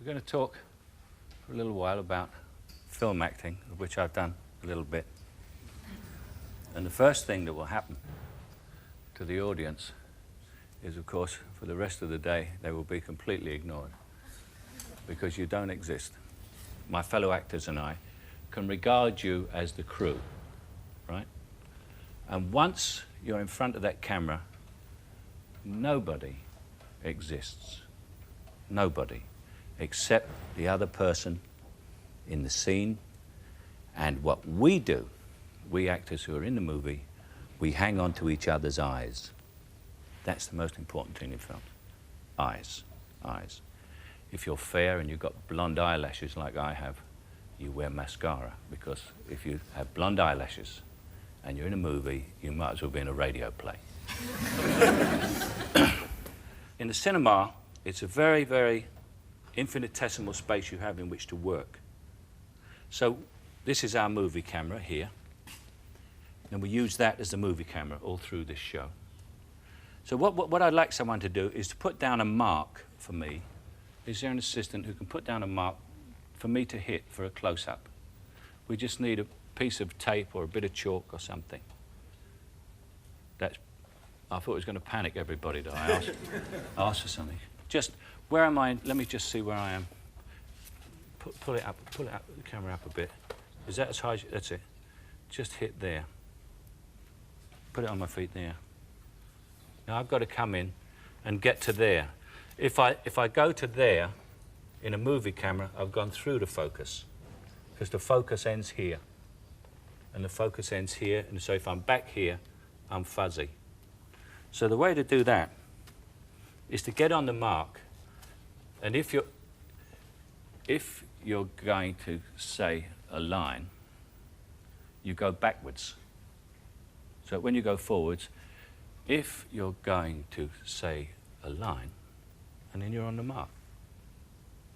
We're going to talk for a little while about film acting, of which I've done a little bit. And the first thing that will happen to the audience is, of course, for the rest of the day, they will be completely ignored because you don't exist. My fellow actors and I can regard you as the crew, right? And once you're in front of that camera, nobody exists. Nobody, except the other person in the scene. And what we do, we actors who are in the movie, we hang on to each other's eyes. That's the most important thing in film. Eyes, eyes. If you're fair and you've got blonde eyelashes like I have, you wear mascara, because if you have blonde eyelashes and you're in a movie, you might as well be in a radio play. In the cinema, it's a very, very infinitesimal space you have in which to work. So this is our movie camera here, and we use that as the movie camera all through this show. So what I'd like someone to do is to put down a mark for me. Is there an assistant who can put down a mark for me to hit for a close-up? We just need a piece of tape or a bit of chalk or something. I thought it was going to panic everybody that I asked for something. Just, where am I? Let me just see where I am. Pull it up, the camera up a bit. Is that as high as, that's it. Just hit there. Put it on my feet there. Now I've got to come in and get to there. If I go to there, in a movie camera, I've gone through the focus, because the focus ends here, and the focus ends here, and so if I'm back here, I'm fuzzy. So the way to do that is to get on the mark, and if you're going to say a line, you go backwards. So when you go forwards, if you're going to say a line, and then you're on the mark.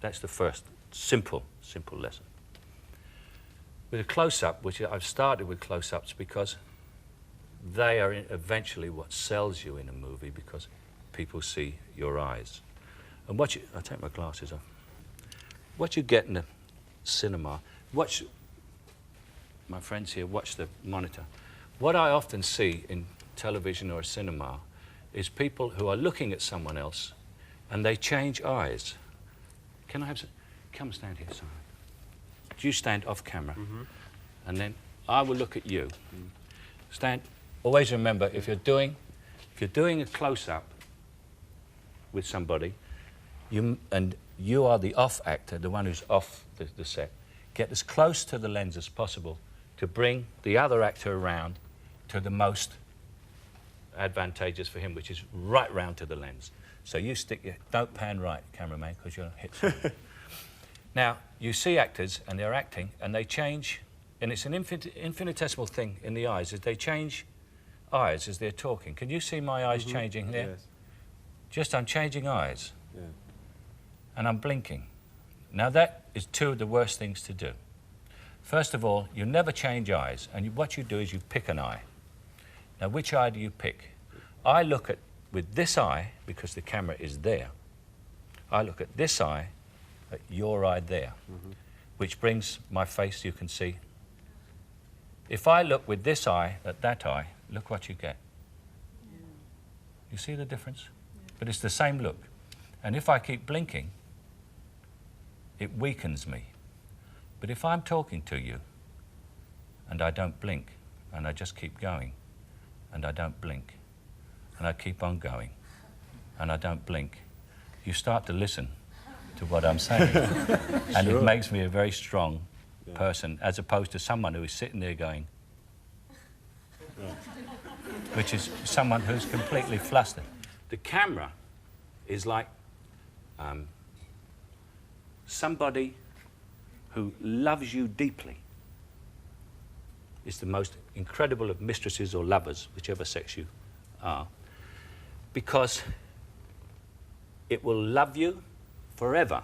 That's the first simple lesson. With a close-up, which I've started with close-ups because they are eventually what sells you in a movie, because people see your eyes. And I'll take my glasses off. What you get in the cinema, my friends here watch the monitor. What I often see in television or cinema is people who are looking at someone else and they change eyes. Can I have some? Come stand here, Simon. Do you stand off camera? Mm-hmm. And then I will look at you. Mm. Stand. Always remember, if you're doing a close-up with somebody, you are the off actor, the one who's off the set, get as close to the lens as possible to bring the other actor around to the most advantageous for him, which is right round to the lens. So you don't pan right, cameraman, because you'll hit something. Now, you see actors, and they're acting, and they change, and it's an infinitesimal thing in the eyes, is they change eyes as they're talking. Can you see my eyes changing there? Yes. I'm changing eyes. Yeah. And I'm blinking. Now, that is two of the worst things to do. First of all, you never change eyes, and what you do is you pick an eye. Now, which eye do you pick? I look at, with this eye, because the camera is there, I look at this eye, at your eye there, which brings my face, you can see. If I look with this eye at that eye, look what you get. Yeah. You see the difference? Yeah. But it's the same look. And if I keep blinking, it weakens me. But if I'm talking to you, and I don't blink, and I just keep going, and I don't blink, and I keep on going, and I don't blink, you start to listen to what I'm saying. And sure. It makes me a very strong person, as opposed to someone who is sitting there going, which is someone who's completely flustered. The camera is like somebody who loves you deeply. It's the most incredible of mistresses or lovers, whichever sex you are, because it will love you forever,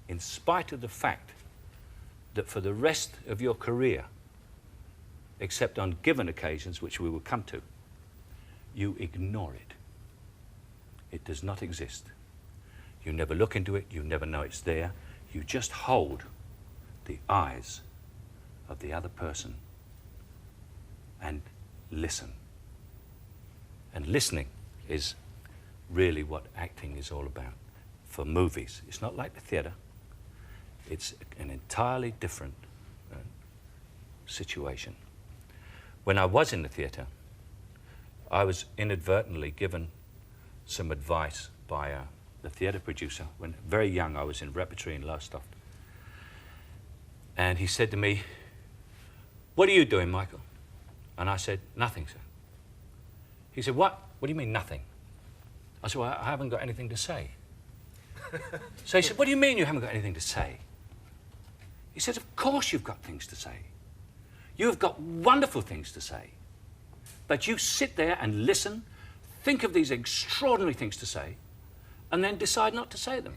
in spite of the fact that for the rest of your career, except on given occasions, which we will come to, you ignore it. It does not exist. You never look into it, you never know it's there. You just hold the eyes of the other person and listen. And listening is really what acting is all about for movies. It's not like the theatre. It's an entirely different situation. When I was in the theatre, I was inadvertently given some advice by the theatre producer. When very young, I was in repertory in Lowestoft. And he said to me, "What are you doing, Michael?" And I said, "Nothing, sir." He said, "What? What do you mean, nothing?" I said, "Well, I haven't got anything to say." So he said, "What do you mean you haven't got anything to say?" He said, "Of course you've got things to say. You have got wonderful things to say. But you sit there and listen, think of these extraordinary things to say, and then decide not to say them."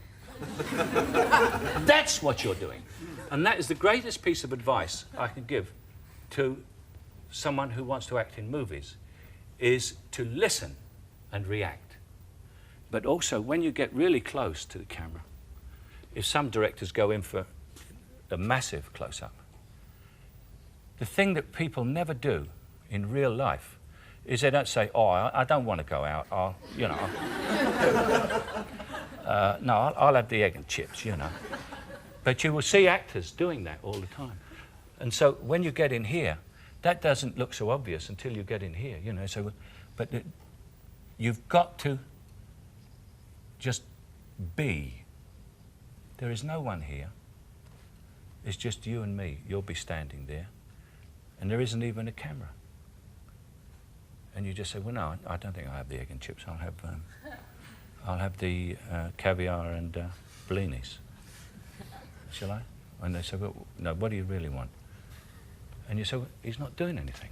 That's what you're doing. And that is the greatest piece of advice I can give to someone who wants to act in movies, is to listen and react. But also, when you get really close to the camera, if some directors go in for a massive close-up, the thing that people never do in real life is they don't say, "Oh, I don't want to go out. I'll have the egg and chips, you know." But you will see actors doing that all the time. And so when you get in here, that doesn't look so obvious until you get in here, you know. So, but you've got to just be. There is no one here. It's just you and me. You'll be standing there. And there isn't even a camera. And you just say, "Well, no, I don't think I'll have the egg and chips. I'll have the caviar and bellinis. Shall I?" And they say, "Well, no, what do you really want?" And you say, "Well, he's not doing anything."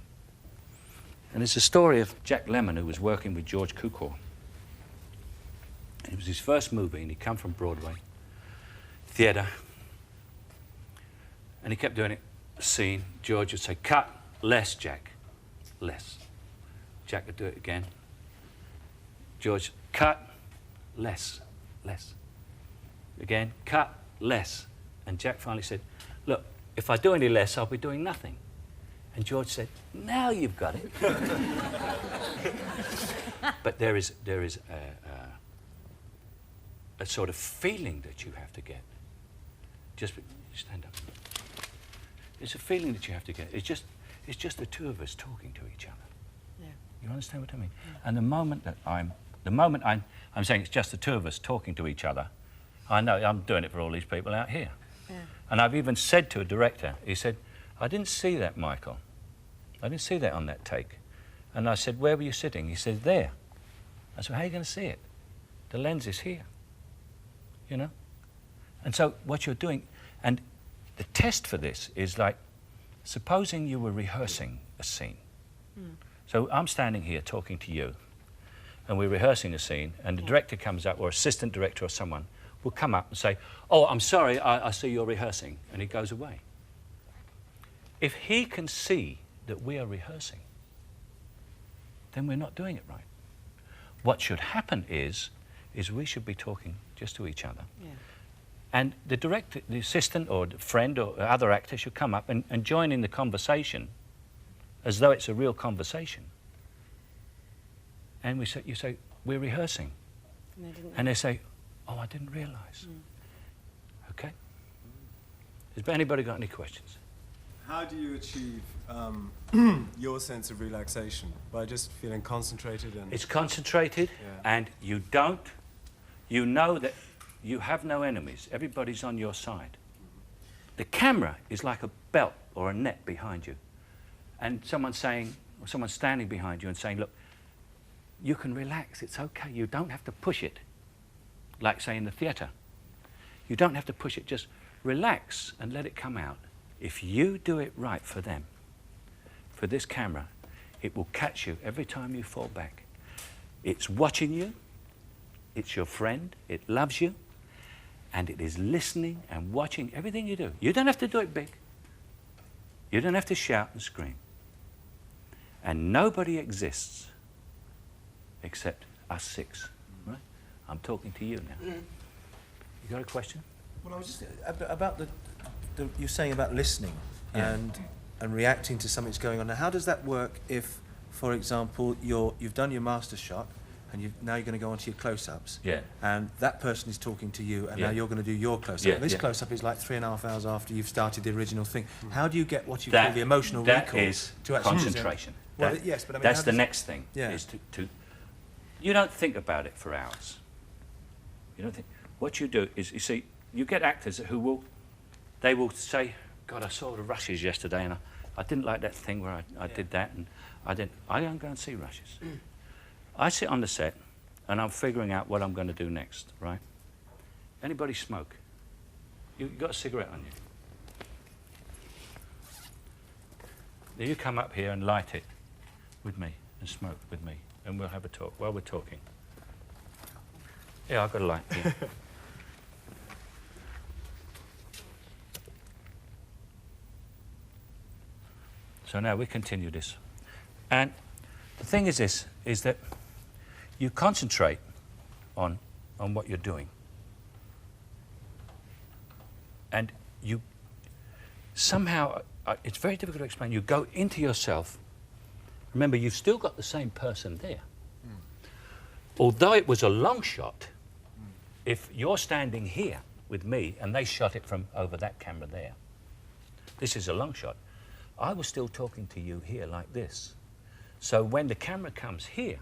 And it's a story of Jack Lemmon, who was working with George Cukor. It was his first movie, and he come from Broadway theatre. And he kept doing it, a scene. George would say, "Cut, less, Jack, less." Jack would do it again. George, "Cut, less, less." Again, "Cut, less." And Jack finally said, "Look, if I do any less, I'll be doing nothing." And George said, "Now you've got it." But there is a sort of feeling that you have to get. Just stand up. It's a feeling that you have to get. It's just the two of us talking to each other. Yeah. You understand what I mean? Yeah. And the moment I'm saying it's just the two of us talking to each other, I know I'm doing it for all these people out here. Yeah. And I've even said to a director, he said, "I didn't see that, Michael. I didn't see that on that take." And I said, "Where were you sitting?" He said, "There." I said, "How are you going to see it? The lens is here." You know? And so what you're doing, and the test for this is like, supposing you were rehearsing a scene. So I'm standing here talking to you, and we're rehearsing a scene, and the director comes up, or assistant director or someone, will come up and say, "Oh, I'm sorry, I see you're rehearsing," and he goes away. If he can see that we are rehearsing, then we're not doing it right. What should happen is we should be talking just to each other. Yeah. And the director, the assistant or the friend or other actor should come up and join in the conversation as though it's a real conversation. And you say, "We're rehearsing." And they say, "Oh, I didn't realise." Okay? Has anybody got any questions? How do you achieve your sense of relaxation? By just feeling concentrated and... It's concentrated, and you know that you have no enemies. Everybody's on your side. The camera is like a belt or a net behind you. And someone's standing behind you and saying, "Look, you can relax, it's okay. You don't have to push it." Like, say, in the theatre. You don't have to push it, just relax and let it come out. If you do it right for them, for this camera, it will catch you every time you fall back. It's watching you, it's your friend, it loves you, and it is listening and watching everything you do. You don't have to do it big. You don't have to shout and scream. And nobody exists except us six, right? I'm talking to you now. You got a question? Well, I was just about the you're saying about listening and reacting to something that's going on. Now, how does that work if, for example, you've done your master shot and now you're going to go on to your close-ups, and that person is talking to you, and now you're going to do your close-up. And this close-up is like 3.5 hours after you've started the original thing. How do you get what you call the emotional recall? That is to actually concentration. Well, yes, but I mean, that's the next thing. Yeah. Is to you don't think about it for hours. You don't think. What you do is, you see, you get actors who will say, God, I saw the rushes yesterday, and I didn't like that thing where I did that, and I don't go and see rushes. I sit on the set, and I'm figuring out what I'm going to do next, right? Anybody smoke? You got a cigarette on you? You come up here and light it with me, and smoke with me, and we'll have a talk while we're talking. Yeah, I've got a light here. So now we continue this. And the thing is this, is that you concentrate on what you're doing. And you somehow, it's very difficult to explain, you go into yourself. Remember, you've still got the same person there. Although it was a long shot, if you're standing here with me and they shot it from over that camera there, this is a long shot, I was still talking to you here like this. So when the camera comes here,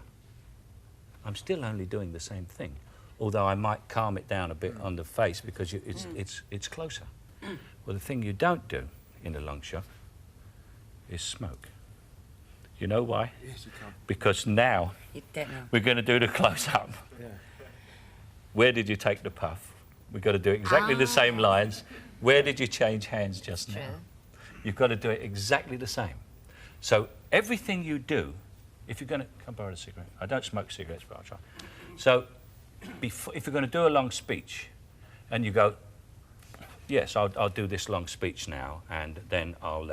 I'm still only doing the same thing, although I might calm it down a bit on the face because it's closer. Well, the thing you don't do in a long shot is smoke. You know why? Yes, you can. Because now we're going to do the close-up. Yeah. Where did you take the puff? We've got to do exactly the same lines. Where did you change hands just now? You've got to do it exactly the same. So everything you do, if you're going to... Come borrow a cigarette. I don't smoke cigarettes, but I'll try. So if you're going to do a long speech and you go, yes, I'll do this long speech now, and then I'll...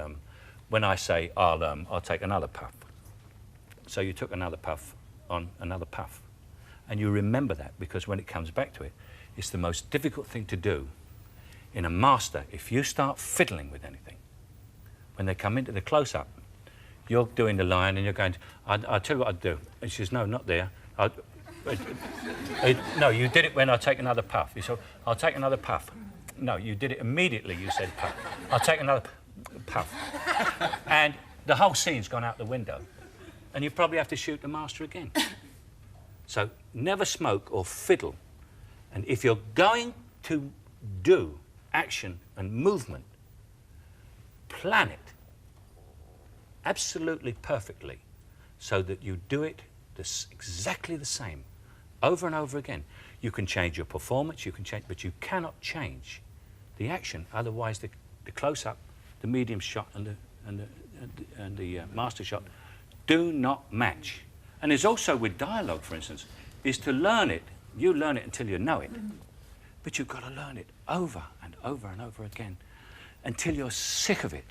when I say I'll take another puff. So you took another puff on another puff. And you remember that, because when it comes back to it, it's the most difficult thing to do in a master. If you start fiddling with anything, when they come into the close-up, you're doing the line and you're going, I'll tell you what I'd do. And she says, no, not there. No, you did it when I take another puff. You said, I'll take another puff. No, you did it immediately, you said puff. I'll take another puff. And the whole scene's gone out the window. And you probably have to shoot the master again. So never smoke or fiddle. And if you're going to do action and movement, plan it absolutely perfectly so that you do it exactly the same over and over again. You can change your performance, you can change, but you cannot change the action. Otherwise, the close-up, the medium shot, and the master shot do not match. And there's also with dialogue, for instance, is to learn it. You learn it until you know it, but you've got to learn it over and over and over again until you're sick of it.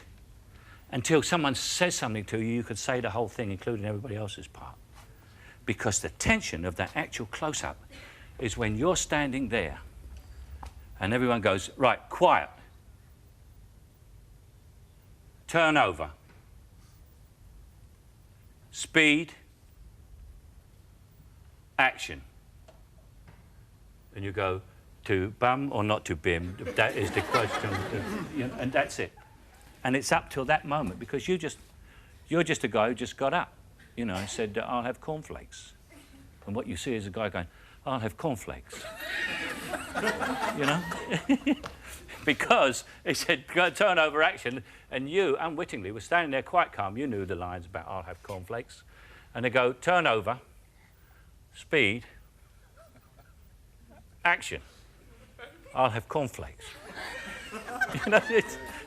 Until someone says something to you, you could say the whole thing, including everybody else's part. Because the tension of that actual close-up is when you're standing there and everyone goes, right, quiet, turn over, speed, action. And you go to bum or not to bim, that is the question, and that's it. And it's up till that moment, because you're just a guy who just got up, you know, and said, I'll have cornflakes. And what you see is a guy going, I'll have cornflakes. You know? Because he said, go turn over action, and you, unwittingly, were standing there quite calm. You knew the lines about I'll have cornflakes. And they go, turn over, speed, action. I'll have cornflakes. You know,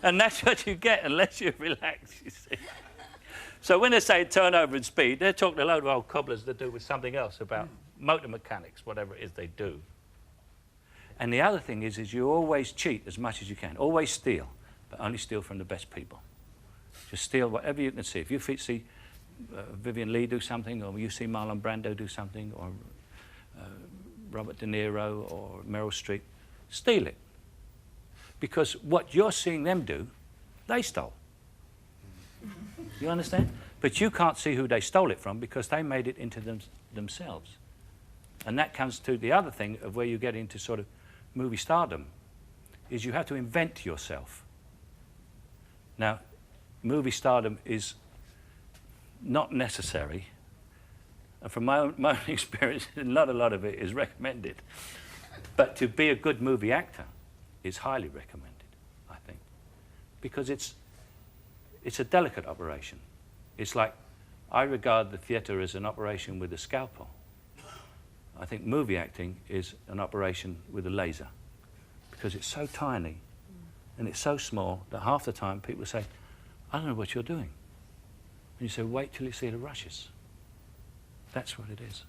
and that's what you get unless you relax, you see. So when they say turn over and speed, they're talking a load of old cobblers that do with something else about motor mechanics, whatever it is they do. And the other thing is you always cheat as much as you can. Always steal, but only steal from the best people. Just steal whatever you can see. If you see Vivian Leigh do something, or you see Marlon Brando do something, or Robert De Niro, or Meryl Streep, steal it. Because what you're seeing them do, they stole. You understand? But you can't see who they stole it from because they made it into themselves. And that comes to the other thing of where you get into sort of movie stardom, is you have to invent yourself. Now, movie stardom is not necessary. And from my own experience, not a lot of it is recommended. But to be a good movie actor is highly recommended, I think. Because it's a delicate operation. It's like, I regard the theatre as an operation with a scalpel. I think movie acting is an operation with a laser. Because it's so tiny and it's so small that half the time people say, I don't know what you're doing. And you say, wait till you see the rushes. That's what it is.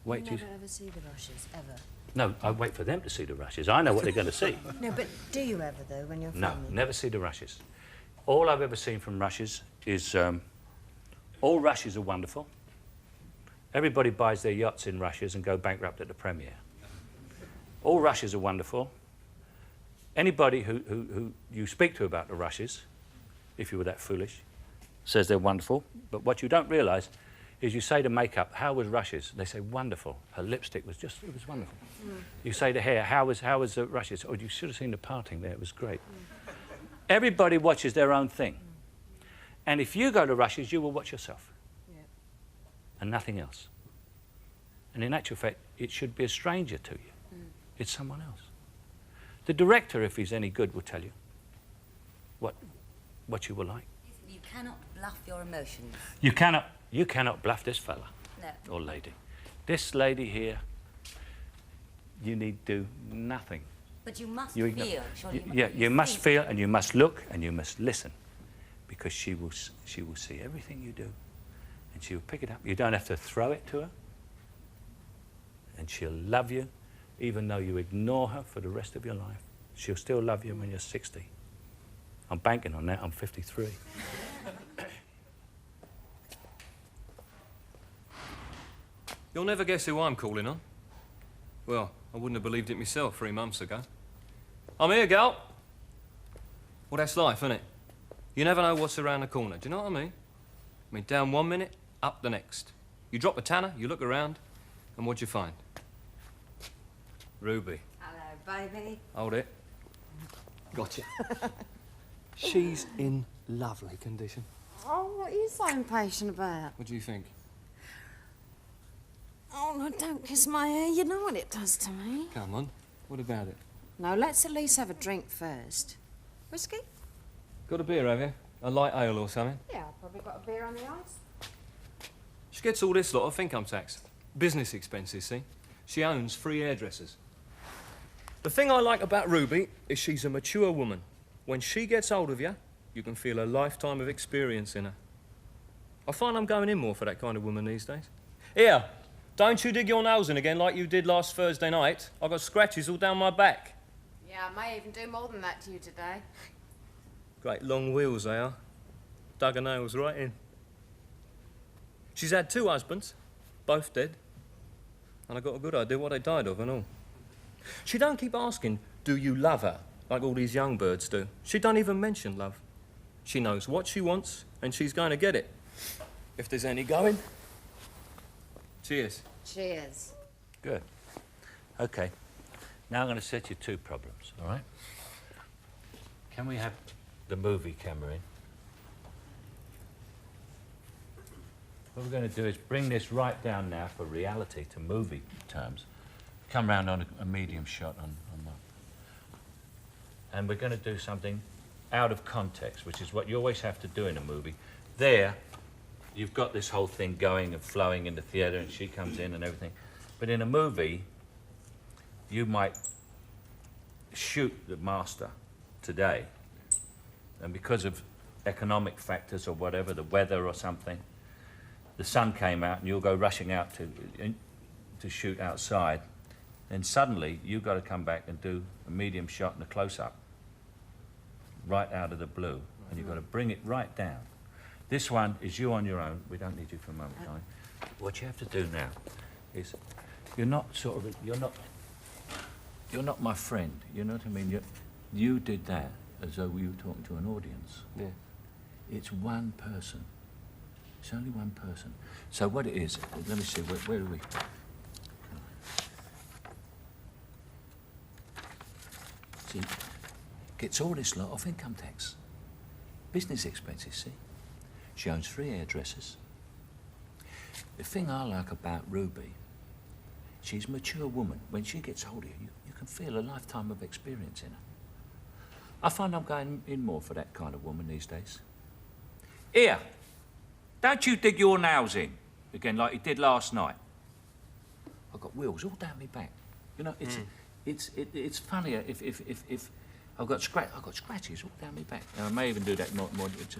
Wait till you never ever see the rushes, ever? No, I wait for them to see the rushes. I know what they're going to see. No, but do you ever, though, when you're filming? No, never see the rushes. All I've ever seen from rushes is, all rushes are wonderful. Everybody buys their yachts in rushes and go bankrupt at the premiere. All rushes are wonderful. Anybody who you speak to about the rushes, if you were that foolish, says they're wonderful. But what you don't realise is you say to makeup, how was rushes? They say, wonderful. Her lipstick was just, it was wonderful. You say to hair, how was the rushes? Oh, you should have seen the parting there, it was great. Everybody watches their own thing. And if you go to rushes, you will watch yourself. And nothing else. And in actual fact, it should be a stranger to you. It's someone else. The director, if he's any good, will tell you what you will like. You cannot bluff your emotions. You cannot bluff this fella. No. Or lady. This lady here, you need do nothing. But you must feel. You must feel, and you must look, and you must listen, because she will see everything you do, and she will pick it up. You don't have to throw it to her, and she'll love you, even though you ignore her for the rest of your life. She'll still love you when you're 60. I'm banking on that. I'm 53. You'll never guess who I'm calling on. Well, I wouldn't have believed it myself 3 months ago. I'm here, gal. Well, that's life, isn't it? You never know what's around the corner. Do you know what I mean? I mean, down one minute, up the next. You drop a tanner, you look around, and what'd you find? Ruby. Hello, baby. Hold it. Gotcha. She's in lovely condition. Oh, what are you so impatient about? What do you think? Oh, no, don't kiss my hair. You know what it does to me. Come on. What about it? No, let's at least have a drink first. Whiskey? Got a beer, have you? A light ale or something? Yeah, I've probably got a beer on the ice. She gets all this lot of income tax. Business expenses, see? She owns 3 hairdressers. The thing I like about Ruby is she's a mature woman. When she gets hold of you, you can feel a lifetime of experience in her. I find I'm going in more for that kind of woman these days. Here, don't you dig your nails in again like you did last Thursday night. I've got scratches all down my back. Yeah, I may even do more than that to you today. Great long wheels they are. Dug her nails right in. She's had 2 husbands, both dead. And I got a good idea what they died of and all. She don't keep asking, do you love her, like all these young birds do. She don't even mention love. She knows what she wants, and she's going to get it. If there's any going. Cheers. Cheers. Good. Okay. Now I'm going to set you 2 problems, all right? Can we have the movie camera in? What we're going to do is bring this right down now for reality to movie terms. Come round on a medium shot on that. And we're going to do something out of context, which is what you always have to do in a movie. There, you've got this whole thing going and flowing in the theatre, and she comes in and everything. But in a movie, you might shoot the master today, and because of economic factors or whatever, the weather or something, the sun came out and you'll go rushing out to shoot outside, then suddenly you've got to come back and do a medium shot and a close-up right out of the blue, and you've got to bring it right down. This one is you on your own. We don't need you for a moment, darling. What you have to do now is you're not you're not my friend. You know what I mean? You did that as though you were talking to an audience. Yeah. It's one person. It's only one person. So what it is, let me see, where are we? See, gets all this lot of income tax. Business expenses, see? She owns 3 hairdressers. The thing I like about Ruby, she's a mature woman. When she gets hold of you, you can feel a lifetime of experience in her. I find I'm going in more for that kind of woman these days. Here, don't you dig your nails in again like you did last night. I've got wheels all down my back. You know, it's funnier if I've got scratches all down my back. And I may even do that more. It's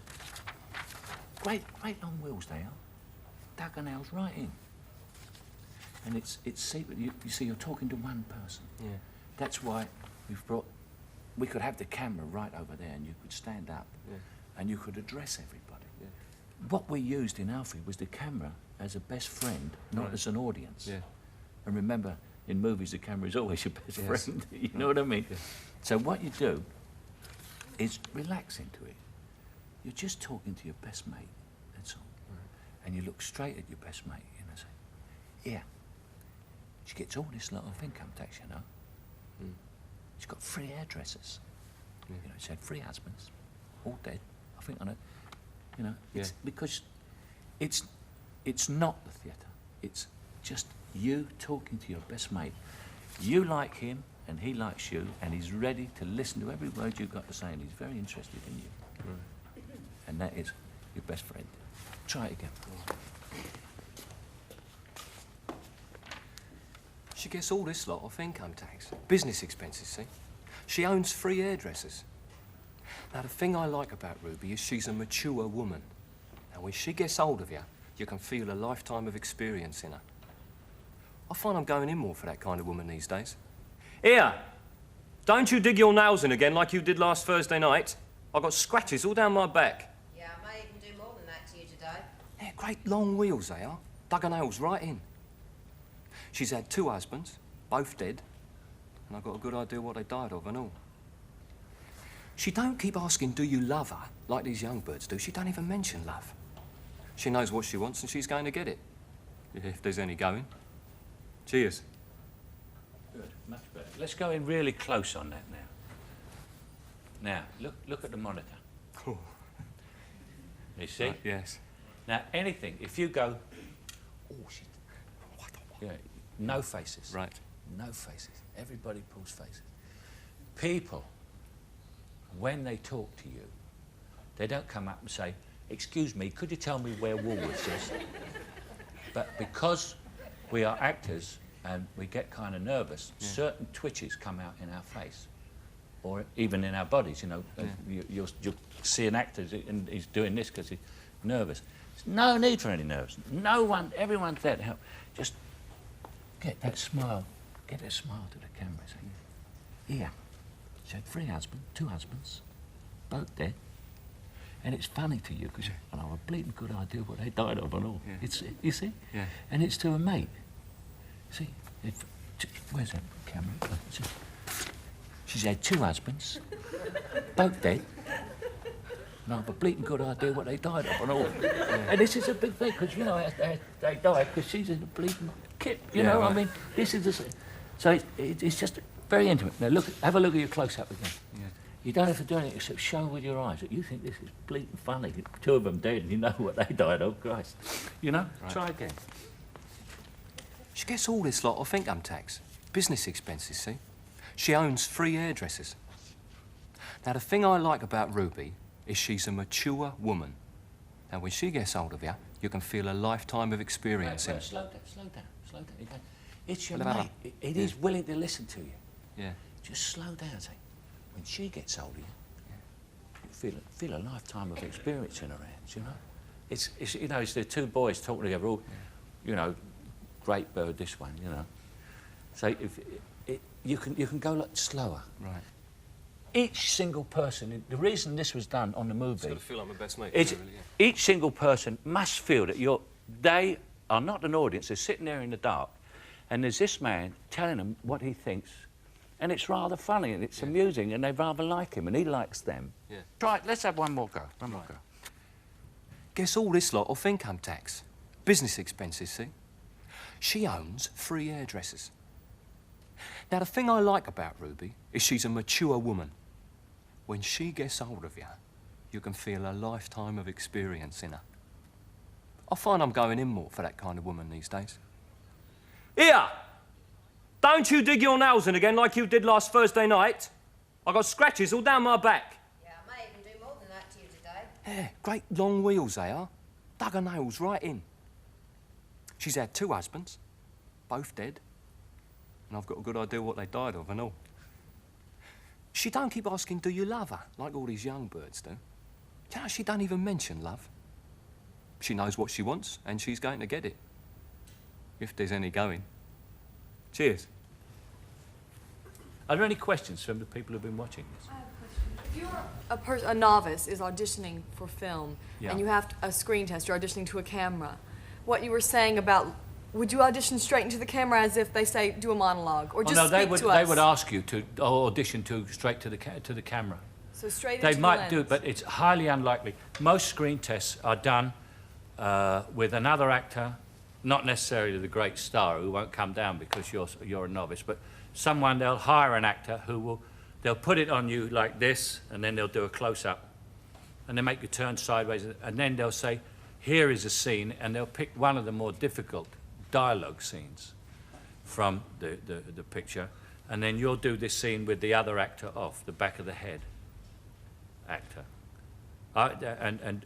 great long wheels they are. Dug her nails right in. And it's secret. You see, you're talking to one person. Yeah. That's why we could have the camera right over there and you could stand up and you could address everybody. Yeah. What we used in Alfie was the camera as a best friend, not as an audience. Yeah. And remember, in movies, the camera is always your best Yes. friend. You know what I mean? Yeah. So what you do is relax into it. You're just talking to your best mate, that's all. Right. And you look straight at your best mate and I say, yeah, she gets all this lot of income tax, you know. She's got 3 hairdressers. You know, she had 3 husbands, all dead. I think on it. You know, it's because it's not the theatre. It's just you talking to your best mate. You like him and he likes you and he's ready to listen to every word you've got to say and he's very interested in you. Right. And that is your best friend. Try it again. She gets all this lot of income tax. Business expenses, see? She owns 3 hairdressers. Now, the thing I like about Ruby is she's a mature woman. Now, when she gets hold of you, you can feel a lifetime of experience in her. I find I'm going in more for that kind of woman these days. Here, don't you dig your nails in again like you did last Thursday night. I've got scratches all down my back. Yeah, I may even do more than that to you today. Yeah, great long wheels they are. Dug her nails right in. She's had 2 husbands, both dead, and I've got a good idea what they died of and all. She don't keep asking, do you love her, like these young birds do. She don't even mention love. She knows what she wants and she's going to get it, if there's any going. Cheers. Good, much better. Let's go in really close on that now. Now, look at the monitor. Oh. You see? Right, yes. Now, anything, if you go, oh, shit. Yeah, no faces. Right. No faces. Everybody pulls faces. People, when they talk to you, they don't come up and say, excuse me, could you tell me where Woolworths is? But because we are actors and we get kind of nervous, certain twitches come out in our face or even in our bodies, you know. You'll see an actor and he's doing this because he's nervous. There's no need for any nerves. No one, everyone's there to help. Just get that smile. Get a smile to the camera. Say, yeah, she had 2 husbands, both dead. And it's funny to you because I have a bleeding good idea what they died of and all. Yeah. It's, you see? Yeah. And it's to a mate. See? Where's that camera? She's had 2 husbands, both dead. And I have a bleeding good idea what they died of and all. Yeah. And this is a big thing because, you know, they died because she's in a bleeding kit. You know, right. I mean, this is the... So it's just very intimate. Now, have a look at your close-up again. Yeah. You don't have to do anything except show with your eyes that you think this is bleeding funny. 2 of them dead and you know what they died of, Christ. You know? Right. Try again. She gets all this lot of income tax. Business expenses, see? She owns 3 hairdressers. Now, the thing I like about Ruby is she's a mature woman. Now, when she gets hold of you, you can feel a lifetime of experience in her. Slow down. It's your mate. It is willing to listen to you. Yeah. Just slow down, say. When she gets hold of you, you feel a lifetime of experience in her hands, you know? It's you know, it's the 2 boys talking together, all, you know, great bird, this one, you know. So you can go like slower. Right. Each single person, the reason this was done on the movie... It's got to feel like my best mate. Really, each single person must feel that they are not an audience, they're sitting there in the dark, and there's this man telling them what he thinks, And it's rather funny and it's amusing and they rather like him and he likes them. Yeah. Try it. Let's have one more go. One more go. Guess all this lot off income tax. Business expenses, see? She owns 3 hairdressers. Now, the thing I like about Ruby is she's a mature woman. When she gets hold of you, you can feel a lifetime of experience in her. I find I'm going in more for that kind of woman these days. Here! Don't you dig your nails in again like you did last Thursday night. I got scratches all down my back. Yeah, I may even do more than that to you today. Yeah, great long wheels they are. Dug her nails right in. She's had 2 husbands, both dead. And I've got a good idea what they died of and all. She don't keep asking, do you love her, like all these young birds do. You know, she don't even mention love. She knows what she wants, and she's going to get it. If there's any going. Cheers. Are there any questions from the people who've been watching this? I have a question. If you're a novice is auditioning for film, and you have a screen test, you're auditioning to a camera, what you were saying about, would you audition straight into the camera as if they say, do a monologue, or just no, speak to us? they would ask you to audition straight to the camera. So straight into They the might lens. do it, but it's highly unlikely. Most screen tests are done with another actor, not necessarily the great star who won't come down because you're a novice, but someone, they'll hire an actor they'll put it on you like this, and then they'll do a close-up, and they make you turn sideways, and then they'll say, here is a scene, and they'll pick one of the more difficult dialogue scenes from the picture, and then you'll do this scene with the other actor off, the back of the head actor. And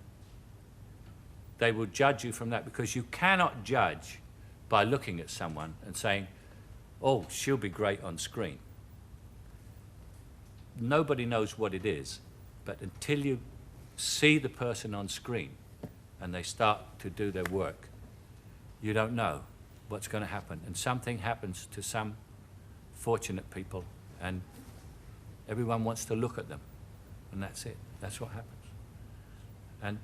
they will judge you from that, because you cannot judge by looking at someone and saying, oh, she'll be great on screen. Nobody knows what it is, but until you see the person on screen and they start to do their work, you don't know what's going to happen. And something happens to some fortunate people, and everyone wants to look at them, and that's it. That's what happens. And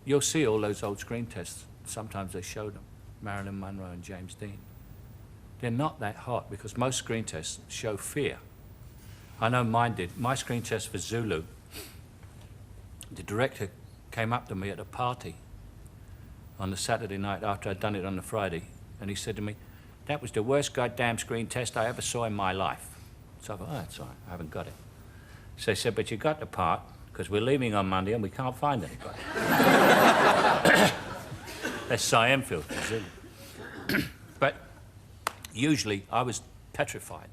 you'll see all those old screen tests. Sometimes they show them, Marilyn Monroe and James Dean. They're not that hot because most screen tests show fear. I know mine did. My screen test for Zulu, the director came up to me at a party on the Saturday night after I'd done it on the Friday, and he said to me, that was the worst goddamn screen test I ever saw in my life. So I thought, oh, that's all right, I haven't got it. So he said, but you got the part, because we're leaving on Monday and we can't find anybody. That's Siam Field for Zulu. But usually I was petrified.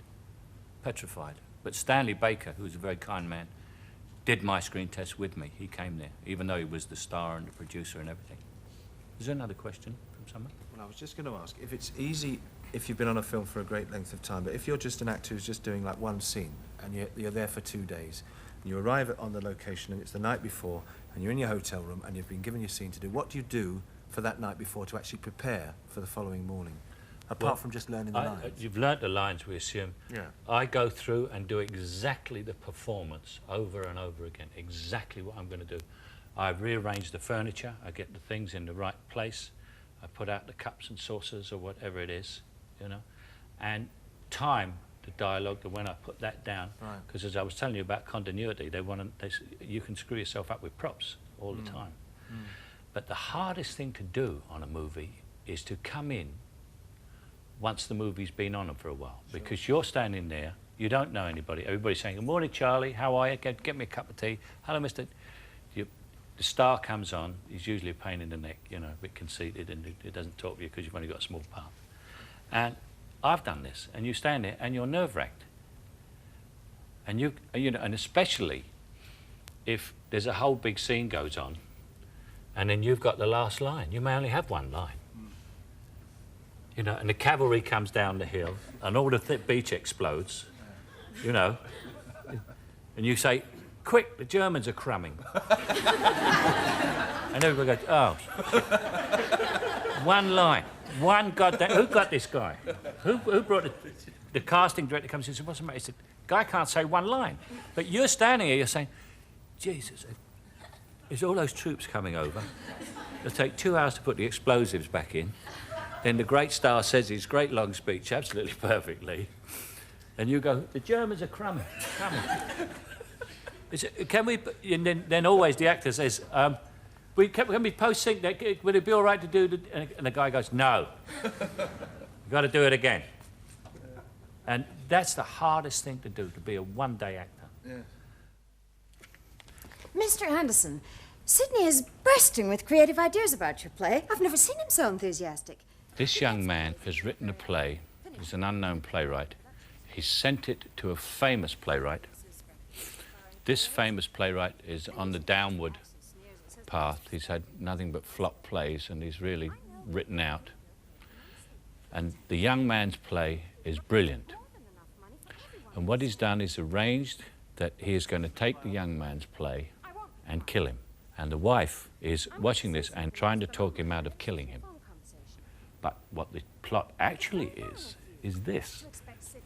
But Stanley Baker, who was a very kind man, did my screen test with me. He came there, even though he was the star and the producer and everything. Is there another question from someone? Well, I was just going to ask, if it's easy, if you've been on a film for a great length of time, but if you're just an actor who's just doing like one scene, and you're there for 2 days, and you arrive on the location, and it's the night before, and you're in your hotel room, and you've been given your scene to do, what do you do for that night before to actually prepare for the following morning? Apart from just learning the lines. You've learnt the lines, we assume. Yeah. I go through and do exactly the performance over and over again, exactly what I'm going to do. I rearrange the furniture, I get the things in the right place, I put out the cups and saucers or whatever it is, you know, and time the dialogue, and when I put that down, because as I was telling you about continuity, you can screw yourself up with props all the time. But the hardest thing to do on a movie is to come in once the movie's been on for a while, because you're standing there, you don't know anybody, everybody's saying, good morning, Charlie, how are you? Get me a cup of tea. Hello, Mr. The star comes on, he's usually a pain in the neck, you know, a bit conceited, and he doesn't talk to you because you've only got a small part. And I've done this, and you stand there and you're nerve-wracked. And you know, and especially if there's a whole big scene goes on, and then you've got the last line. You may only have one line. You know, and the cavalry comes down the hill, and all the beach explodes, you know, and you say, quick, the Germans are crumbing. And everybody goes, oh. One line, one goddamn, who got this guy? Who brought the casting director comes in and says, what's the matter? He said, guy can't say one line. But you're standing here, you're saying, Jesus, is all those troops coming over? It'll take 2 hours to put the explosives back in. Then the great star says his great long speech absolutely perfectly. And you go, the Germans are coming. Can we, and then always the actor says, can we post-sync that? Would it be all right to do, and the guy goes, no. You've got to do it again. And that's the hardest thing to do, to be a one-day actor. Yeah. Mr. Anderson, Sydney is bursting with creative ideas about your play. I've never seen him so enthusiastic. This young man has written a play. He's an unknown playwright. He sent it to a famous playwright. This famous playwright is on the downward path. He's had nothing but flop plays, and he's really written out. And the young man's play is brilliant. And what he's done is arranged that he is going to take the young man's play and kill him. And the wife is watching this and trying to talk him out of killing him. But what the plot actually is this.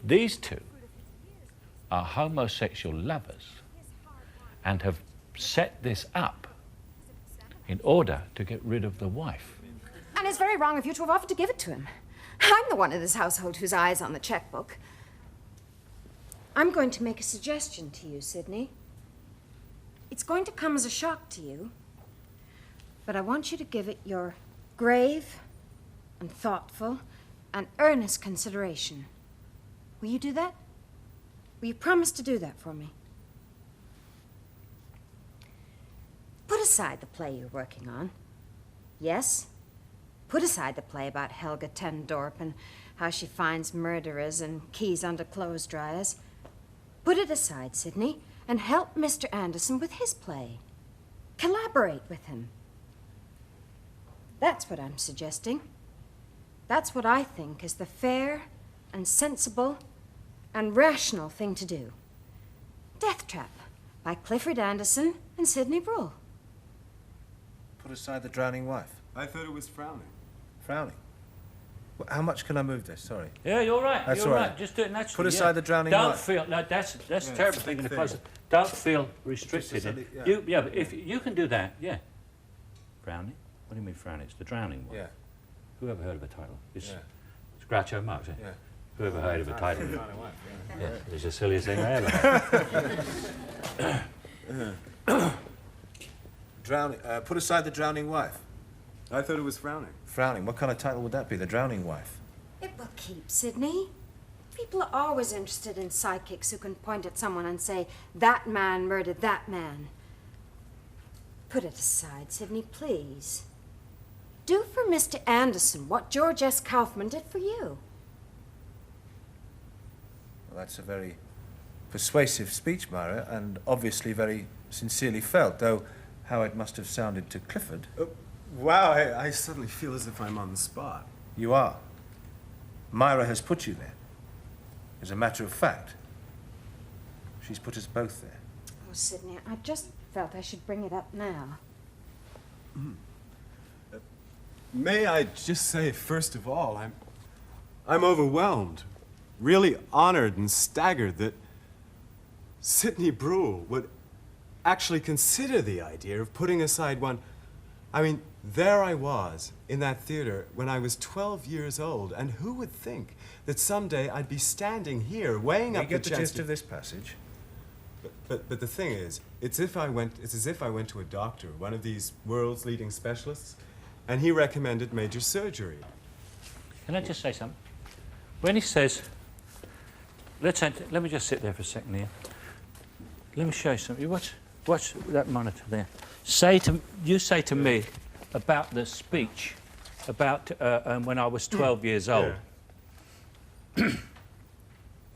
These two are homosexual lovers and have set this up in order to get rid of the wife. And it's very wrong of you to have offered to give it to him. I'm the one in this household whose eye is on the checkbook. I'm going to make a suggestion to you, Sydney. It's going to come as a shock to you, but I want you to give it your grave and thoughtful and earnest consideration. Will you do that? Will you promise to do that for me? Put aside the play you're working on. Yes? Put aside the play about Helga Tendorp and how she finds murderers and keys under clothes dryers. Put it aside, Sydney, and help Mr. Anderson with his play. Collaborate with him. That's what I'm suggesting. That's what I think is the fair and sensible and rational thing to do. Death Trap by Clifford Anderson and Sidney Bruhl. Put aside the drowning wife. I thought it was frowning. Frowning. Well, how much can I move this? Sorry. Yeah, you're right. That's you're all right. right. Just do it naturally. Put aside the drowning Don't wife. feel no. That's Yeah, terrible thing in the thing. process. Don't feel restricted. Just a- You, but if you can do that, yeah. Frowning. What do you mean frowning? It's the drowning one. Yeah. Who ever heard of a title? It's, Yeah. it's Groucho Marx. Eh? Yeah. Who ever heard of a title? Yeah, it's the silliest thing I ever heard. Drowning. Put aside the drowning wife. I thought it was frowning. Frowning. What kind of title would that be? The drowning wife. It will keep, Sydney. People are always interested in psychics who can point at someone and say, that man murdered that man. Put it aside, Sydney, please. Do for Mr. Anderson what George S. Kaufman did for you. Well, that's a very persuasive speech, Myra, and obviously very sincerely felt, though how it must have sounded to Clifford. Wow, I suddenly feel as if I'm on the spot. You are. Myra has put you there. As a matter of fact, she's put us both there. Oh, Sydney, I just felt I should bring it up now. May I just say, first of all, I'm overwhelmed, really honored and staggered that Sidney Bruhl would actually consider the idea of putting aside one. I mean, there I was in that theater when I was 12 years old, and who would think that someday I'd be standing here weighing You up get the the chance gist to... of this passage. But the thing is, it's as if I went to a doctor, one of these world's leading specialists, and he recommended major surgery. Can I just say something? When he says, let me just sit there for a second here. Let me show you something. Watch that monitor there. You say to me about the speech about when I was 12 years old. Yeah.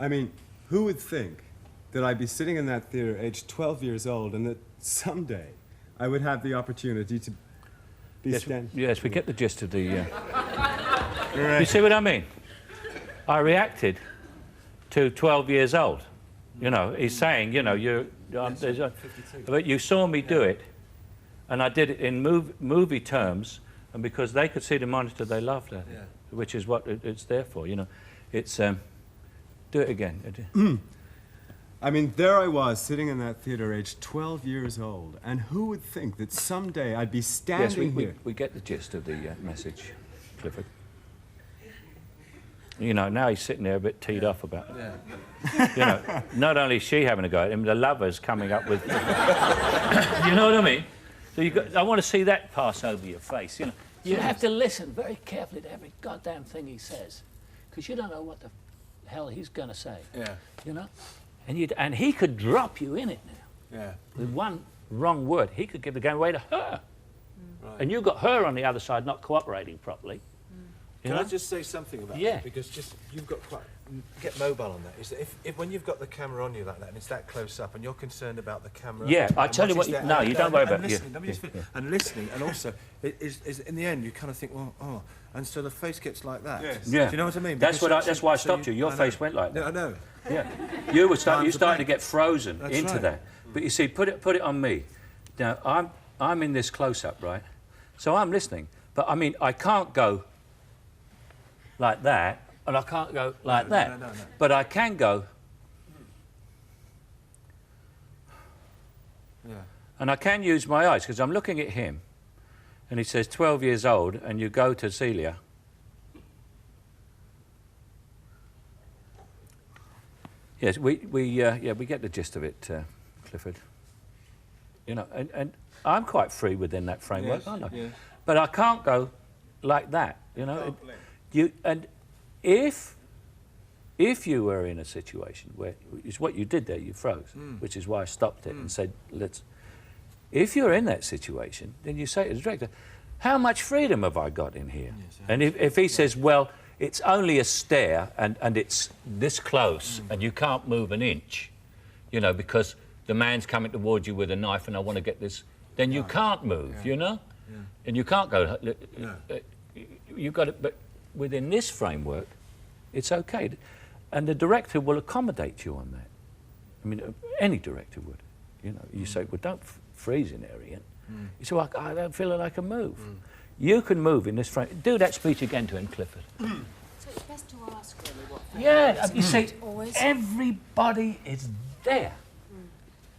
I mean, who would think that I'd be sitting in that theater aged 12 years old and that someday I would have the opportunity to be standing... Yes, we get the gist of the... Right. You see what I mean? I reacted to 12 years old. You know, he's saying, you know, but you saw me do it, and I did it in movie terms, and because they could see the monitor, they laughed at it, which is what it's there for, you know. It's, do it again. I mean, there I was, sitting in that theater aged 12 years old, and who would think that someday I'd be standing yes, here... we get the gist of the message, Clifford. you know, now he's sitting there a bit teed off about it. Yeah. You know, not only is she having a go at him, the lover's coming up with... You know what I mean? So I want to see that pass over your face, you know. You have to listen very carefully to every goddamn thing he says, because you don't know what the hell he's going to say. Yeah. You know? And he could drop you in it now. Yeah. With one wrong word, he could give the game away to her. Right. And you've got her on the other side not cooperating properly. Can I just say something about that? Because just you've got quite get mobile on that. Is that if when you've got the camera on you like that and it's that close up and you're concerned about the camera? Yeah, I tell you what. You don't worry about it. And listening, and also is in the end you kind of think, well, oh, and so the face gets like that. Yes. Yeah. Do you know what I mean? That's why I stopped you. Your face went like that. I know. Yeah. You started to get frozen That's into right. that. But you see, put it on me. Now I'm in this close up, right? So I'm listening, but I mean I can't go like that, and I can't go like that. No. But I can go. Yeah. And I can use my eyes, because I'm looking at him, and he says 12 years old, and you go to Celia. Yes, we get the gist of it, Clifford. You know, and I'm quite free within that framework, aren't I? Yeah. But I can't go like that, you know. And if you were in a situation where it's what you did there, you froze, which is why I stopped it and said, let's. If you're in that situation, then you say to the director, how much freedom have I got in here? Yes, and if he says, well, it's only a stair and it's this close and you can't move an inch, you know, because the man's coming towards you with a knife and I want to get this, then you can't move, you know? Yeah. And you can't go, you've got it, but within this framework, it's okay. And the director will accommodate you on that. I mean, any director would. You know, you say, well, don't freeze in there, Ian. You say, well, I don't feel like I can move. You can move in this frame. Do that speech again to him, Clifford. So it's best to ask, really, what... Yeah, you see, everybody is there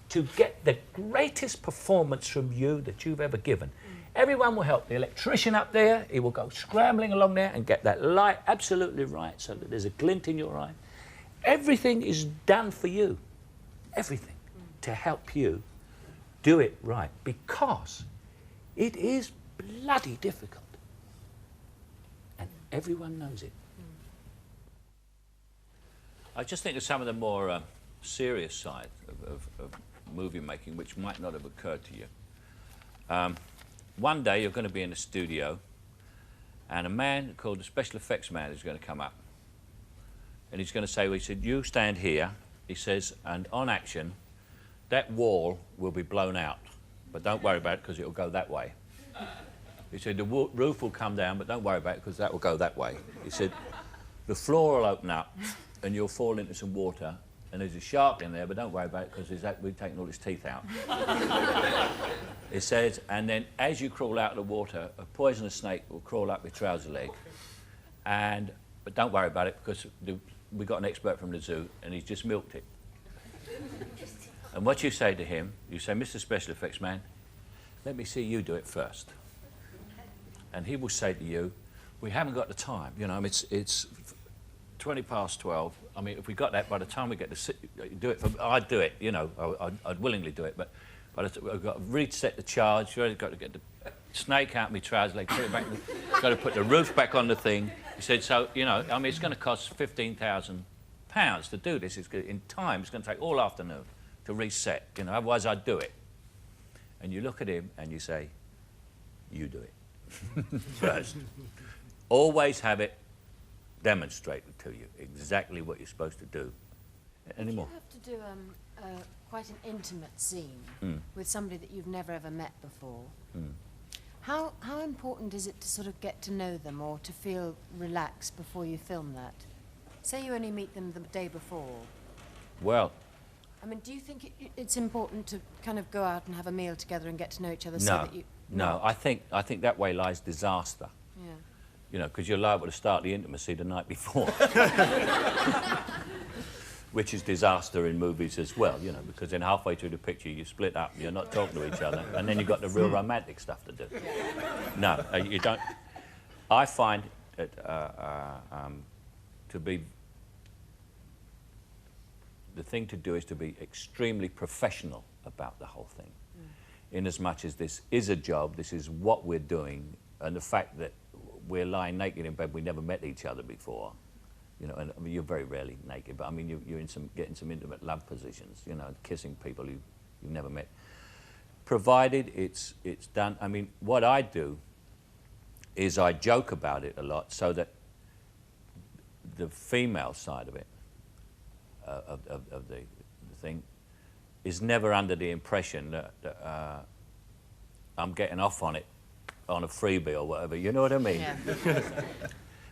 to get the greatest performance from you that you've ever given. Everyone will help. The electrician up there, he will go scrambling along there and get that light absolutely right so that there's a glint in your eye. Everything is done for you. Everything. To help you do it right. Because it is bloody difficult. And everyone knows it. I just think of some of the more serious side of movie making, which might not have occurred to you. One day you're going to be in a studio and a man called the special effects man is going to come up and he's going to say, well, he said, you stand here, he says, and on action that wall will be blown out, but don't worry about it because it'll go that way. He said the roof will come down, but don't worry about it because that will go that way. He said the floor will open up and you'll fall into some water and there's a shark in there, but don't worry about it because we've taken all its teeth out. It says, and then as you crawl out of the water, a poisonous snake will crawl up your trouser leg. But don't worry about it because we got an expert from the zoo and he's just milked it. And what you say to him, you say, Mr. Special Effects Man, let me see you do it first. And he will say to you, we haven't got the time. You know, it's 20 past 12. I mean, if we got that, by the time we get to do it, I'd do it, you know, I'd willingly do it, but I've got to reset the charge, I've got to get the snake out of my trouser leg, put it back, got to put the roof back on the thing. He said, so, you know, I mean, it's going to cost £15,000 to do this. In time, it's going to take all afternoon to reset, you know, otherwise I'd do it. And you look at him and you say, you do it first. Always have it demonstrated to you exactly what you're supposed to do. Any more? You have to do quite an intimate scene with somebody that you've never ever met before. How important is it to sort of get to know them or to feel relaxed before you film that? Say you only meet them the day before. Well, I mean, do you think it's important to kind of go out and have a meal together and get to know each other no, so that you... No, I think that way lies disaster. Yeah. You know, because you're liable to start the intimacy the night before. Which is disaster in movies as well, you know, because then halfway through the picture you split up, you're not talking to each other, and then you've got the real romantic stuff to do. No, you don't. I find that to be, the thing to do is to be extremely professional about the whole thing. In as much as this is a job, this is what we're doing, and the fact that we're lying naked in bed, we never met each other before, you know, and I mean, you're very rarely naked, but I mean, you're in getting some intimate love positions, you know, kissing people you've never met. Provided it's done, I mean, what I do is I joke about it a lot so that the female side of it, of the thing, is never under the impression that I'm getting off on it on a freebie or whatever, you know what I mean? Yeah.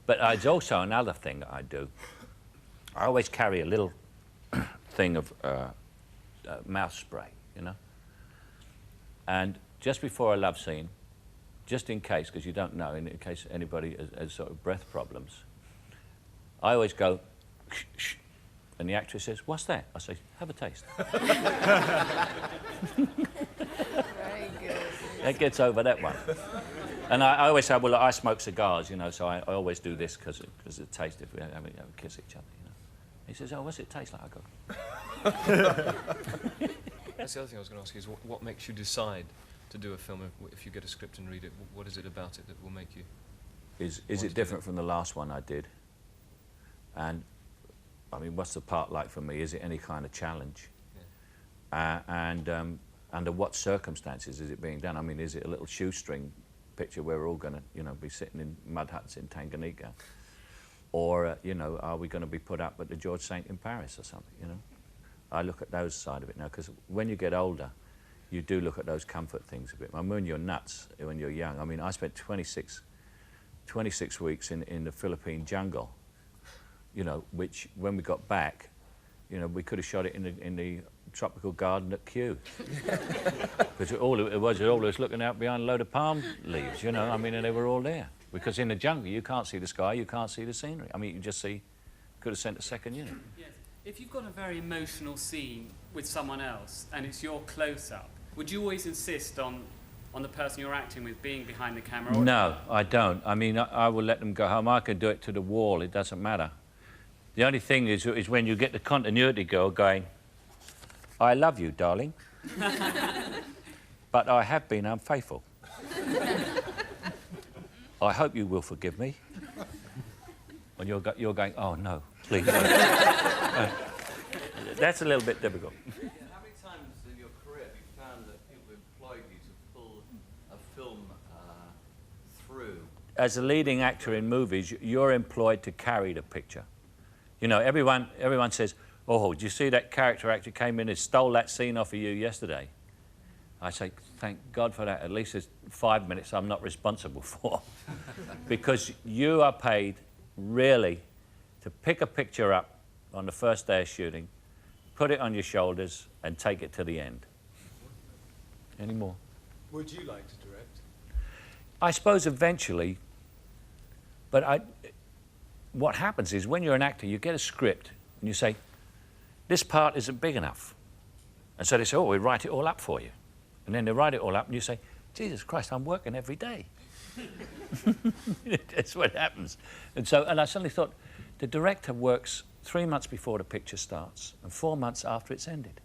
But it's also another thing that I do. I always carry a little thing of mouth spray, you know? And just before a love scene, just in case, because you don't know, in case anybody has sort of breath problems, I always go, shh, shh. And the actress says, "What's that?" I say, "Have a taste." Very good. That gets over that one. And I always say, well, I smoke cigars, you know, so I always do this because of the taste if we have a kiss each other, you know. He says, "Oh, what's it taste like?" I go. That's the other thing I was going to ask you is what makes you decide to do a film if you get a script and read it? What is it about it that will make you? Is it different from the last one I did? And I mean, what's the part like for me? Is it any kind of challenge? Yeah. And under what circumstances is it being done? I mean, is it a little shoestring picture where we're all going to, you know, be sitting in mud huts in Tanganyika? Or, you know, are we going to be put up at the George Saint in Paris or something, you know? I look at those side of it now, because when you get older, you do look at those comfort things a bit. I mean, when you're nuts, when you're young, I mean, I spent 26 weeks in the Philippine jungle, you know, which when we got back, you know, we could have shot it in the tropical garden at Kew. Because all it was looking out behind a load of palm leaves, you know, I mean, and they were all there. Because in the jungle, you can't see the sky, you can't see the scenery. I mean, you just see, could have sent a second unit. Yes. If you've got a very emotional scene with someone else and it's your close-up, would you always insist on the person you're acting with being behind the camera? Or no, I don't. I mean, I will let them go home. I can do it to the wall, it doesn't matter. The only thing is when you get the continuity girl going, "I love you, darling, but I have been unfaithful. I hope you will forgive me." And you're going, "Oh, no, please." That's a little bit difficult. Yeah, how many times in your career have you found that people employed you to pull a film through? As a leading actor in movies, you're employed to carry the picture. You know, everyone says, "Oh, did you see that character actor came in and stole that scene off of you yesterday?" I say, thank God for that. At least it's 5 minutes I'm not responsible for. Because you are paid, really, to pick a picture up on the first day of shooting, put it on your shoulders, and take it to the end. Any more? Would you like to direct? I suppose eventually, but what happens is when you're an actor, you get a script and you say, "This part isn't big enough." And so they say, "Oh, we'll write it all up for you." And then they write it all up and you say, "Jesus Christ, I'm working every day." That's what happens. And I suddenly thought, the director works 3 months before the picture starts and 4 months after it's ended.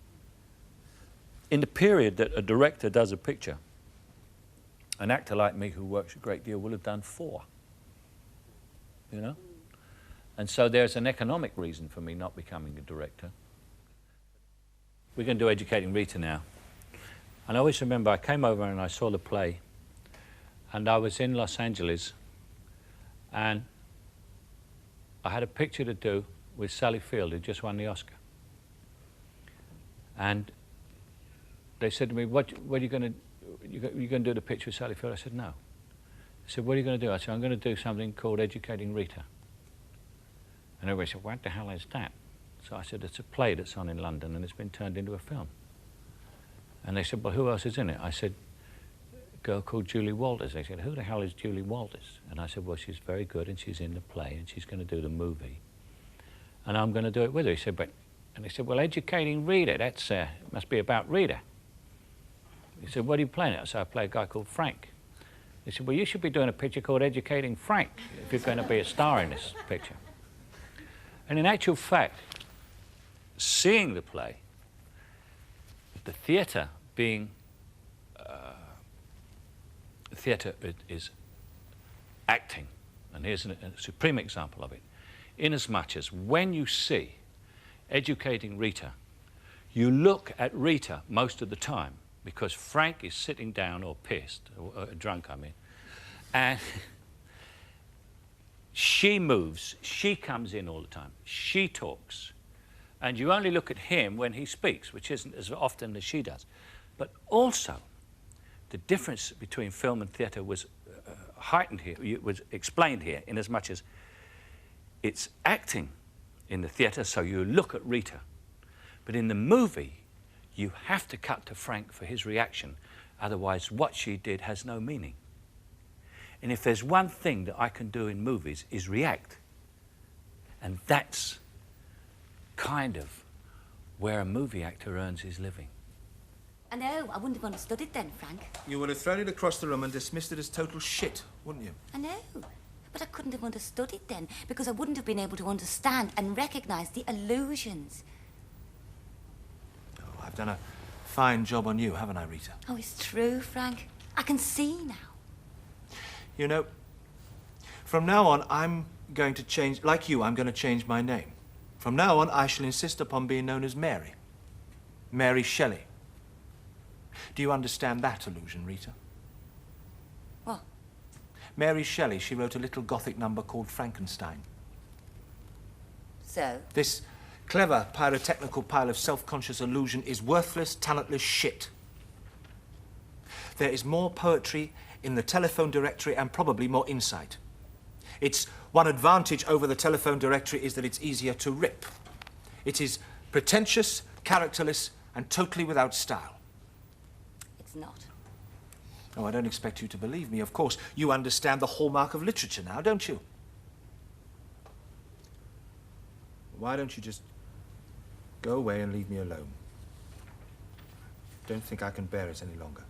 In the period that a director does a picture, an actor like me who works a great deal will have done 4, you know? And so there's an economic reason for me not becoming a director. We're going to do Educating Rita now. And I always remember I came over and I saw the play, and I was in Los Angeles, and I had a picture to do with Sally Field, who just won the Oscar. And they said to me, what are you going to, you going to do the picture with Sally Field? I said, no. They said, what are you going to do? I said, I'm going to do something called Educating Rita. And everybody said, what the hell is that? So I said, it's a play that's on in London and it's been turned into a film. And they said, well, who else is in it? I said, a girl called Julie Walters. They said, who the hell is Julie Walters? And I said, well, she's very good and she's in the play and she's going to do the movie. And I'm going to do it with her. He said, but, and they said, well, Educating Rita, that's, must be about Rita. He said, what are you playing at? So I play a guy called Frank. They said, well, you should be doing a picture called Educating Frank if you're going to be a star in this picture. And in actual fact, seeing the play, the theatre being, theatre is acting, and here's a supreme example of it, inasmuch as when you see Educating Rita, you look at Rita most of the time because Frank is sitting down or pissed, or drunk, I mean, and she moves, she comes in all the time, she talks, and you only look at him when he speaks, which isn't as often as she does. But also, the difference between film and theatre was heightened here, was explained here, in as much as it's acting in the theatre, so you look at Rita. But in the movie, you have to cut to Frank for his reaction, otherwise what she did has no meaning. And if there's one thing that I can do in movies is react. And that's kind of where a movie actor earns his living. I know, I wouldn't have understood it then, Frank. You would have thrown it across the room and dismissed it as total shit, wouldn't you? I know, but I couldn't have understood it then because I wouldn't have been able to understand and recognise the illusions. Oh, I've done a fine job on you, haven't I, Rita? Oh, it's true, Frank. I can see now. You know, from now on, I'm going to change, like you, I'm going to change my name. From now on, I shall insist upon being known as Mary. Mary Shelley. Do you understand that allusion, Rita? What? Mary Shelley, she wrote a little Gothic number called Frankenstein. So? This clever, pyrotechnical pile of self-conscious illusion is worthless, talentless shit. There is more poetry in the telephone directory and probably more insight. Its one advantage over the telephone directory is that it's easier to rip. It is pretentious, characterless, and totally without style. It's not. Oh, I don't expect you to believe me. Of course, you understand the hallmark of literature now, don't you? Why don't you just go away and leave me alone? Don't think I can bear it any longer.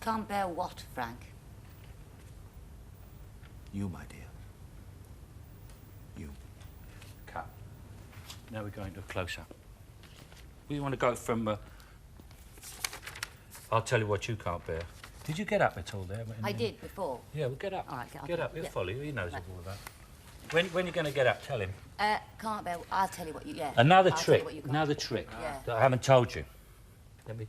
Can't bear what, Frank? You, my dear. You. Cut. Now we're going to a close-up. We want to go from... I'll tell you what you can't bear. Did you get up at all there? I did before. Yeah, well, get up. All right, get up. He'll yeah. follow you. He knows all of that. When are you going to get up? Tell him. Can't bear... I'll tell you what you... Yeah. Another I'll trick. tell you what you Another can't. trick Yeah. that I haven't told you. Let me...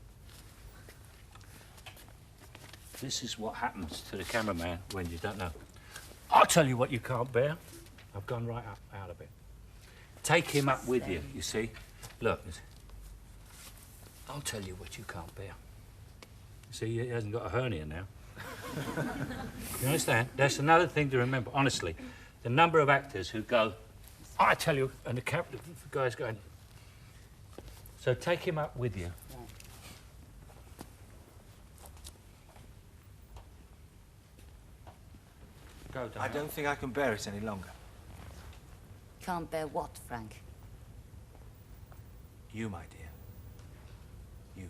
This is what happens to the cameraman when you don't know. I'll tell you what you can't bear. I've gone right out of it. Take him up with you, you see. Look. I'll tell you what you can't bear. See, he hasn't got a hernia now. You understand? That's another thing to remember, honestly. The number of actors who go, I tell you, and the guy's going. So take him up with you. Go, I don't think I can bear it any longer. Can't bear what, Frank? You, my dear. You.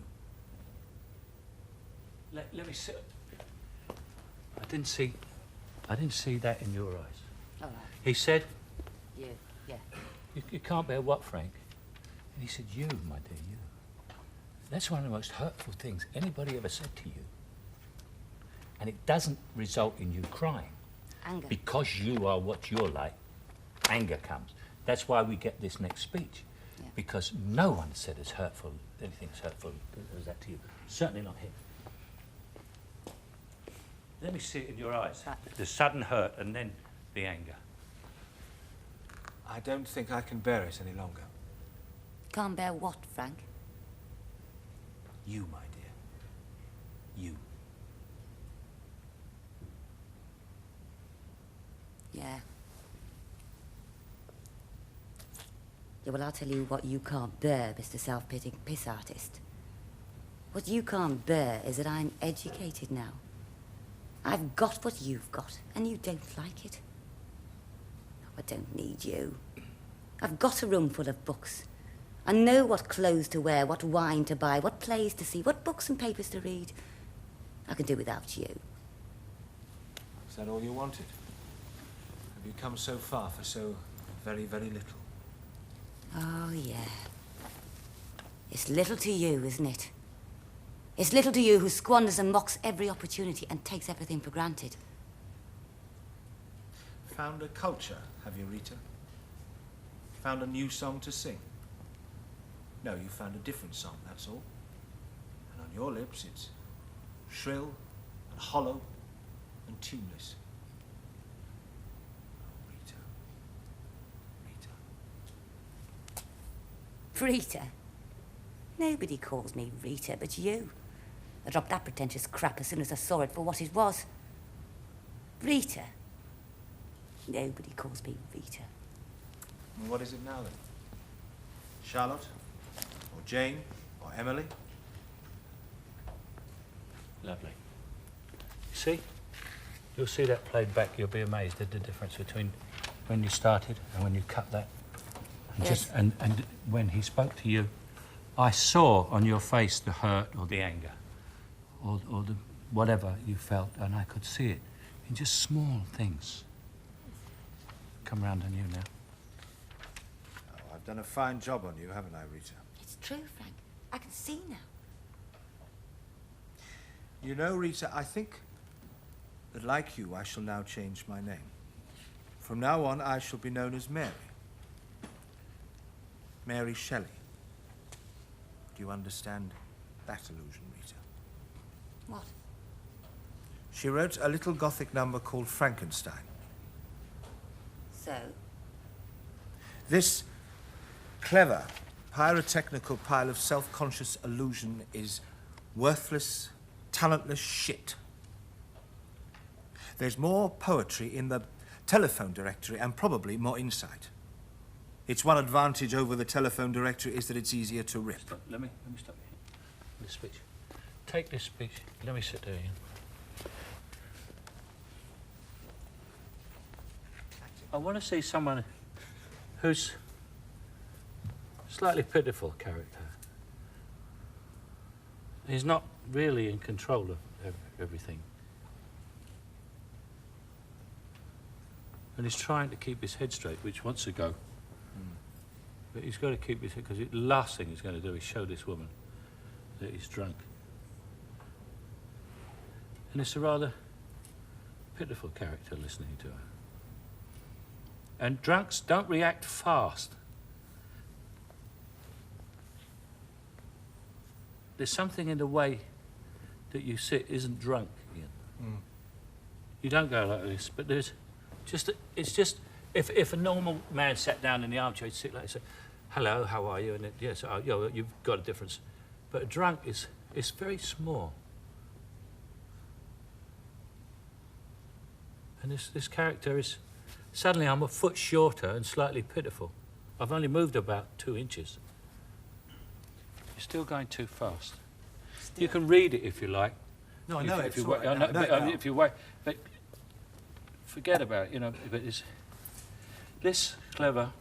Let me see. I didn't see that in your eyes. All right. He said, You, yeah. you can't bear what, Frank? And he said, you, my dear, you. That's one of the most hurtful things anybody ever said to you. And it doesn't result in you crying. Anger. Because you are what you're like, anger comes. That's why we get this next speech. Yeah. Because no one said as hurtful, anything as hurtful as that to you. Certainly not him. Let me see it in your eyes. Right. The sudden hurt and then the anger. I don't think I can bear it any longer. Can't bear what, Frank? You, my dear. You. Yeah. Yeah, well, I'll tell you what you can't bear, Mr. Self-pitying piss artist. What you can't bear is that I'm educated now. I've got what you've got, and you don't like it. No, I don't need you. I've got a room full of books. I know what clothes to wear, what wine to buy, what plays to see, what books and papers to read. I can do without you. Is that all you wanted? Have you come so far for so Very, very little. Oh, yeah. It's little to you, isn't it? It's little to you who squanders and mocks every opportunity and takes everything for granted. Found a culture, have you, Rita? Found a new song to sing? No, you found a different song, that's all. And on your lips it's shrill and hollow and tuneless. Oh, Rita. Rita. Rita? Nobody calls me Rita but you. I dropped that pretentious crap as soon as I saw it for what it was. Rita? Nobody calls me Rita. And what is it now, then? Charlotte? Or Jane? Or Emily? Lovely. You see? You'll see that played back. You'll be amazed at the difference between when you started and when you cut that. And, Yes. and when he spoke to you, I saw on your face the hurt or the anger or the whatever you felt, and I could see it in just small things. Come round on you now. Oh, I've done a fine job on you, haven't I, Rita? It's true, Frank. I can see now. You know, Rita, I think that, like you, I shall now change my name. From now on, I shall be known as Mary. Mary Shelley. Do you understand that illusion, Rita? What? She wrote a little Gothic number called Frankenstein. So? This clever, pyrotechnical pile of self-conscious illusion is worthless, talentless shit. There's more poetry in the telephone directory and probably more insight. Its one advantage over the telephone directory is that it's easier to rip. Stop. Let me stop you here. This speech. Take this speech. Let me sit there, Ian. I want to see someone who's slightly pitiful character. He's not really in control of everything. And he's trying to keep his head straight, which wants to go. But he's got to keep his head, because the last thing he's going to do is show this woman that he's drunk. And it's a rather pitiful character listening to her. And drunks don't react fast. There's something in the way that you sit isn't drunk, Ian. You don't go like this, but there's just, it's just, if a normal man sat down in the armchair, he'd sit like this, say, hello, how are you? And it, yes, you've got a difference. But a drunk is very small. And this character is, suddenly I'm a foot shorter and slightly pitiful. I've only moved about 2 inches. You're still going too fast. You can read it if you like. No, I know if it's you all right now. if you wait, but forget about it, you know. But it's this clever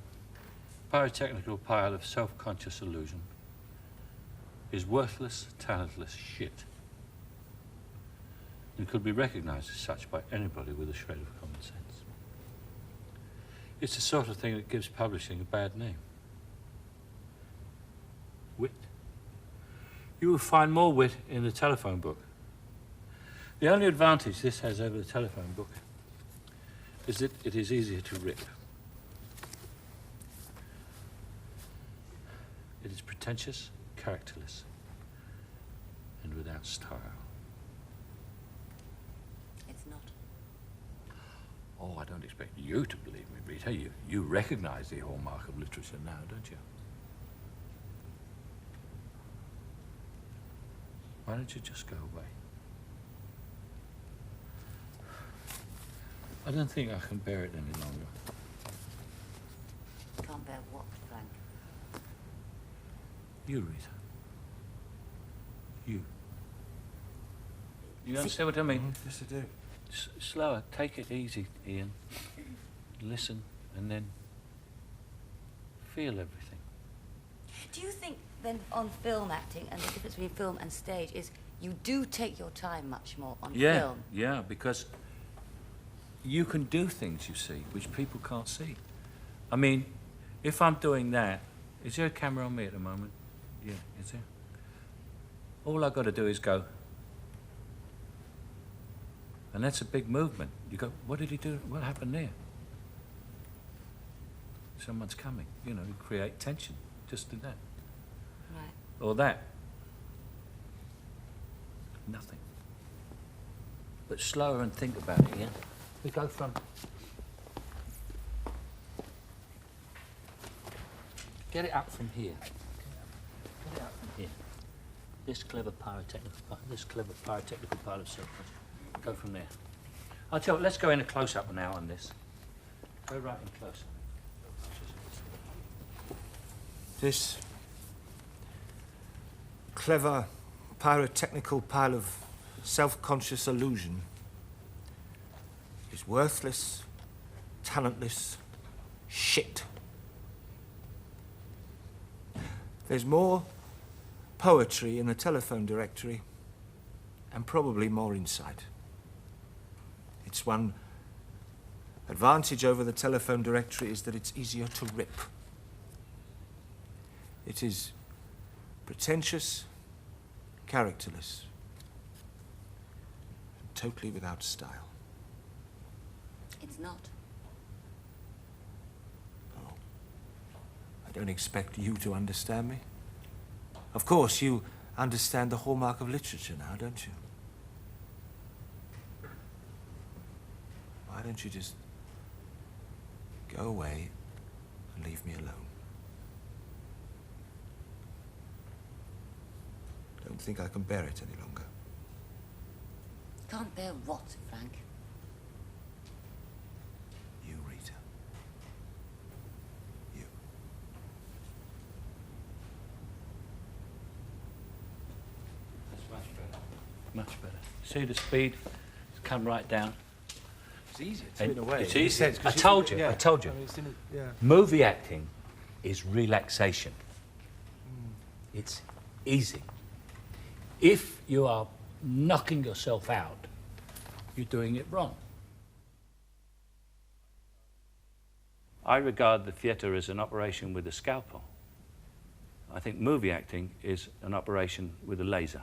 pyrotechnical pile of self-conscious illusion is worthless, talentless shit, and could be recognised as such by anybody with a shred of common sense. It's the sort of thing that gives publishing a bad name. Wit. You will find more wit in the telephone book. The only advantage this has over the telephone book is that it is easier to rip. It is pretentious, characterless, and without style. It's not. Oh, I don't expect you to believe me, Rita. You recognise the hallmark of literature now, don't you? Why don't you just go away? I don't think I can bear it any longer. Can't bear what, Frank? You, Rita. You. You understand what I mean? Yes, I do. Slower. Take it easy, Ian. Listen, and then feel everything. Do you think then on film acting, and the difference between film and stage is you do take your time much more on film? Yeah, because you can do things, you see, which people can't see. I mean, if I'm doing that, is there a camera on me at the moment? Yeah, is there? All I've got to do is go. And that's a big movement. You go, what did he do? What happened there? Someone's coming. You know, you create tension. Just do that. Right. Or that. Nothing. But slower and think about it, yeah? We go from... Get it up from here. Get it up from here. This clever pyrotechnical part of self-conscious. Go from there. I'll tell you, let's go in a close-up now on this. Go right in close. This clever pyrotechnical pile of self-conscious illusion is worthless, talentless shit. There's more poetry in the telephone directory and probably more insight. Its one advantage over the telephone directory is that it's easier to rip. It is pretentious, characterless, and totally without style. It's not. Oh. I don't expect you to understand me. Of course, you understand the hallmark of literature now, don't you? Why don't you just go away and leave me alone? Don't think I can bear it any longer. Can't bear what, Frank? You, Rita. You. That's much better. Much better. See the speed? It's come right down. It's easier And in a way. it's in a easy. sense, 'cause I told you. yeah. I told you. I mean, it's in a, yeah. Movie acting is relaxation. It's easy. If you are knocking yourself out, you're doing it wrong. I regard the theatre as an operation with a scalpel. I think movie acting is an operation with a laser.